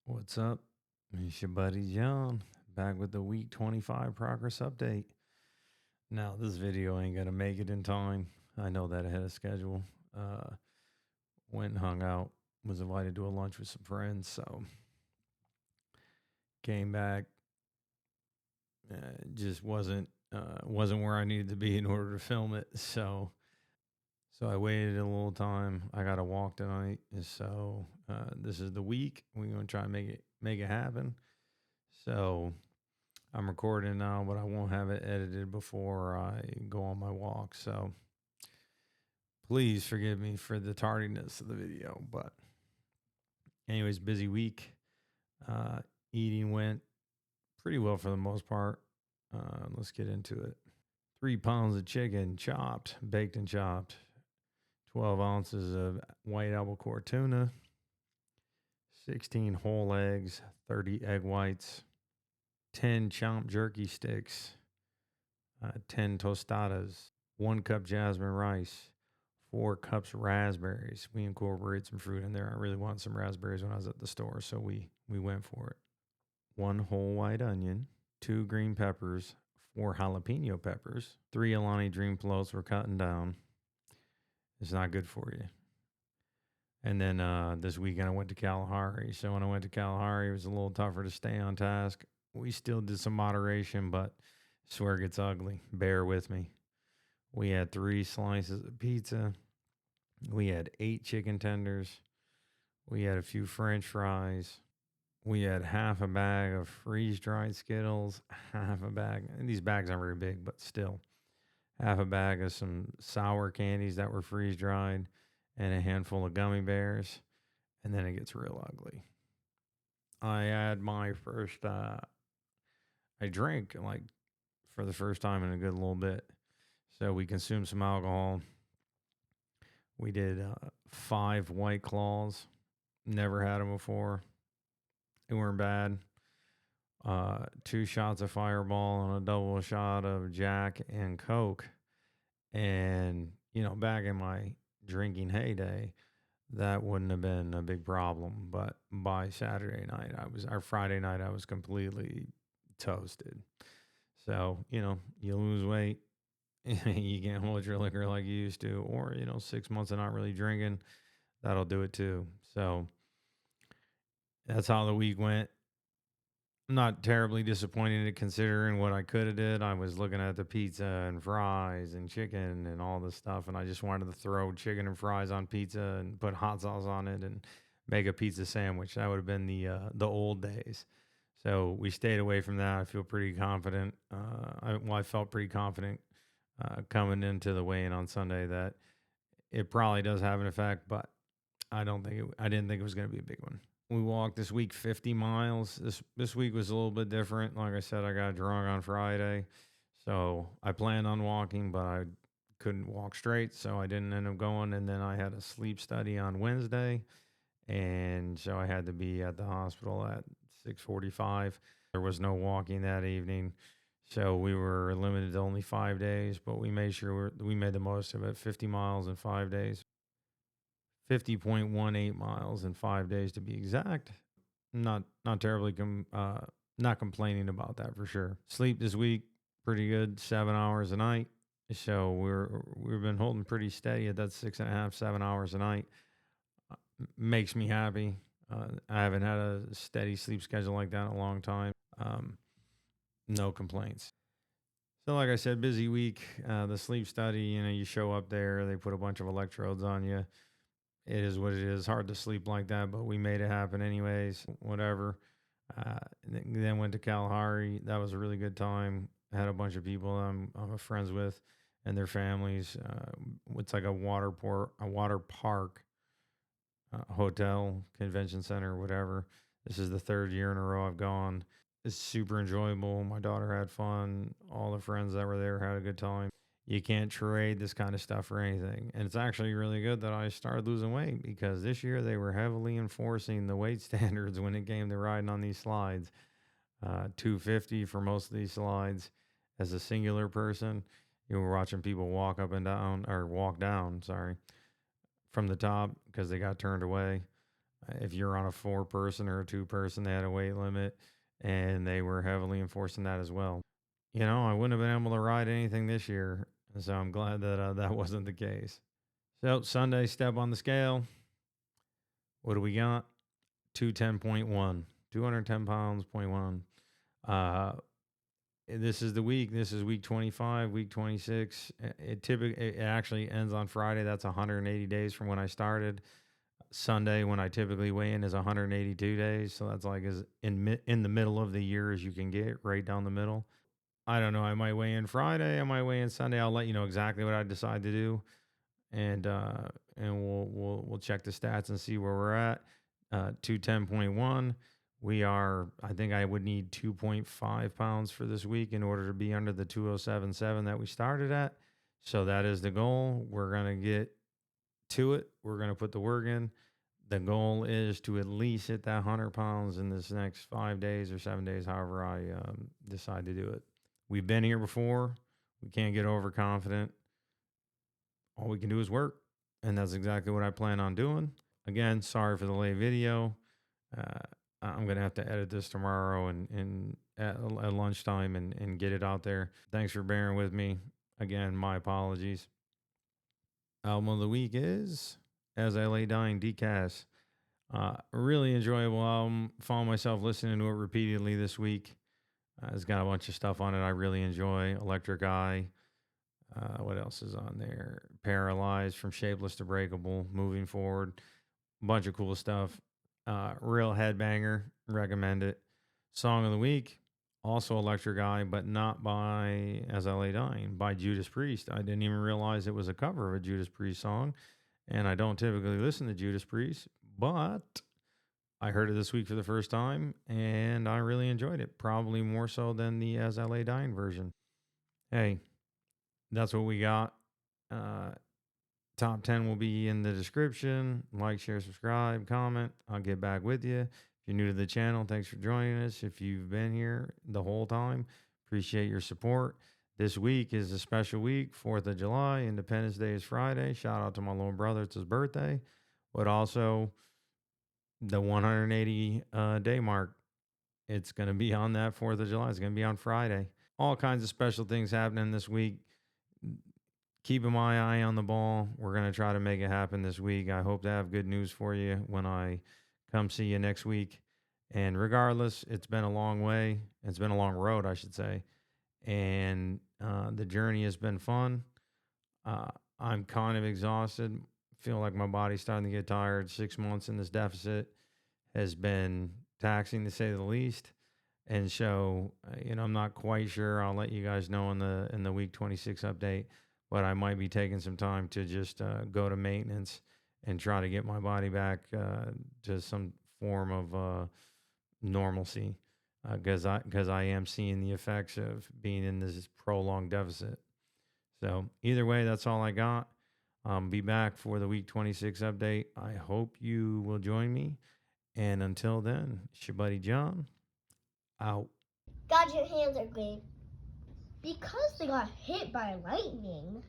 What's up? It's your buddy John, back with the week 25 progress update. Now, this video ain't gonna make it in time. I know that ahead of schedule. Uh, Went and hung out, was invited to a lunch with some friends, so came back. Just wasn't where I needed to be in order to film it. So I waited a little time. I got to walk tonight, so this is the week. We're gonna try and make it happen. So I'm recording now, but I won't have it edited before I go on my walk. So please forgive me for the tardiness of the video. But, anyways, busy week. Uh, Eating went pretty well for the most part. Let's get into it. 3 pounds of chicken chopped, baked and chopped. 12 ounces of white albacore tuna. 16 whole eggs, 30 egg whites. 10 chopped jerky sticks. 10 tostadas, 1 cup jasmine rice, 4 cups raspberries. We incorporate some fruit in there. I really wanted some raspberries when I was at the store, so we went for it. 1 whole white onion, 2 green peppers, 4 jalapeno peppers, 3 Alani Dream floats we're cutting down. It's not good for you. And then this weekend I went to Kalahari. So when I went to Kalahari, it was a little tougher to stay on task. We still did some moderation, but I swear it gets ugly. Bear with me. We had 3 slices of pizza. We had 8 chicken tenders. We had a few French fries. We had half a bag of freeze dried Skittles. Half a bag. And these bags aren't very big, but still. Half a bag of some sour candies that were freeze dried. And a handful of gummy bears. And then it gets real ugly. I had my first, I drank like for the first time in a good little bit. So we consumed some alcohol. We did 5 White Claws. Never had them before. They weren't bad. 2 shots of Fireball and a double shot of Jack and Coke. And, back in my drinking heyday, that wouldn't have been a big problem. But by Friday night, I was completely toasted. So, you lose weight, you can't hold your liquor like you used to, or 6 months of not really drinking, that'll do it too. So that's how the week went. I'm not terribly disappointed considering what I could have did. I was looking at the pizza and fries and chicken and all this stuff, and I just wanted to throw chicken and fries on pizza and put hot sauce on it and make a pizza sandwich. That would have been the old days. So we stayed away from that. I feel pretty confident. I felt pretty confident coming into the weigh-in on Sunday that it probably does have an effect, but I didn't think it was going to be a big one. We walked this week 50 miles. This week was a little bit different. Like I said, I got drunk on Friday, so I planned on walking, but I couldn't walk straight, so I didn't end up going. And then I had a sleep study on Wednesday, and so I had to be at the hospital at 6:45. There was no walking that evening. So we were limited to only 5 days, but we made sure we made the most of it. 50 miles in 5 days, 50.18 miles in 5 days to be exact. Not terribly not complaining about that for sure. Sleep this week pretty good, 7 hours a night. So we've been holding pretty steady at that 6.5, 7 hours a night. Makes me happy. I haven't had a steady sleep schedule like that in a long time. No complaints. So, like I said, busy week. The sleep study, you show up there, they put a bunch of electrodes on you. It is what it is. Hard to sleep like that, but we made it happen anyways. Whatever. Then went to Kalahari. That was a really good time. Had a bunch of people I'm friends with and their families. It's like a water park, hotel, convention center, whatever. This is the 3rd year in a row I've gone. It's super enjoyable. My daughter had fun. All the friends that were there had a good time. You can't trade this kind of stuff for anything. And it's actually really good that I started losing weight because this year they were heavily enforcing the weight standards when it came to riding on these slides. 250 for most of these slides as a singular person. You were watching people walk up and down, or walk down, sorry, from the top because they got turned away. If you're on a 4-person or a 2-person, they had a weight limit, and they were heavily enforcing that as well. I wouldn't have been able to ride anything this year, so I'm glad that that wasn't the case. So Sunday, step on the scale. What do we got? 210.1, 210 pounds, 0.1. Uh, this is the week. This is week 25, week 26. It actually ends on Friday. That's 180 days from when I started. Sunday, when I typically weigh in, is 182 days. So that's like as in the middle of the year as you can get, right down the middle. I don't know. I might weigh in Friday. I might weigh in Sunday. I'll let you know exactly what I decide to do, and we'll check the stats and see where we're at. 210.1. We are. I think I would need 2.5 pounds for this week in order to be under the 207.7 that we started at. So that is the goal. We're gonna get to it. We're gonna put the work in. The goal is to at least hit that 100 pounds in this next 5 days or 7 days, however I decide to do it. We've been here before. We can't get overconfident. All we can do is work. And that's exactly what I plan on doing. Again, sorry for the late video. I'm going to have to edit this tomorrow and at lunchtime and get it out there. Thanks for bearing with me. Again, my apologies. Album of the week is As I Lay Dying, Decast. Really enjoyable album. Found myself listening to it repeatedly this week. It's got a bunch of stuff on it I really enjoy. Electric Eye. What else is on there? Paralyzed, From Shapeless to Breakable, Moving Forward. A bunch of cool stuff. Real headbanger. Recommend it. Song of the week. Also Electric Eye, but not by As I Lay Dying, by Judas Priest. I didn't even realize it was a cover of a Judas Priest song. And I don't typically listen to Judas Priest, but I heard it this week for the first time, and I really enjoyed it. Probably more so than the As I Lay Dying version. Hey, that's what we got. Top 10 will be in the description. Like, share, subscribe, comment. I'll get back with you. If you're new to the channel, thanks for joining us. If you've been here the whole time, appreciate your support. This week is a special week, 4th of July. Independence Day is Friday. Shout out to my little brother. It's his birthday. But also the 180 day mark. It's going to be on that 4th of July. It's going to be on Friday. All kinds of special things happening this week. Keeping my eye on the ball. We're going to try to make it happen this week. I hope to have good news for you when I come see you next week. And regardless, it's been a long way. It's been a long road, I should say. And the journey has been fun. I'm kind of exhausted. Feel like my body's starting to get tired. 6 months in this deficit has been taxing, to say the least. And so, I'm not quite sure. I'll let you guys know in the week 26 update. But I might be taking some time to just go to maintenance and try to get my body back to some form of normalcy, because I am seeing the effects of being in this prolonged deficit. So either way, that's all I got. Be back for the week 26 update. I hope you will join me. And until then, it's your buddy John. Out. God, your hands are green. Because they got hit by lightning.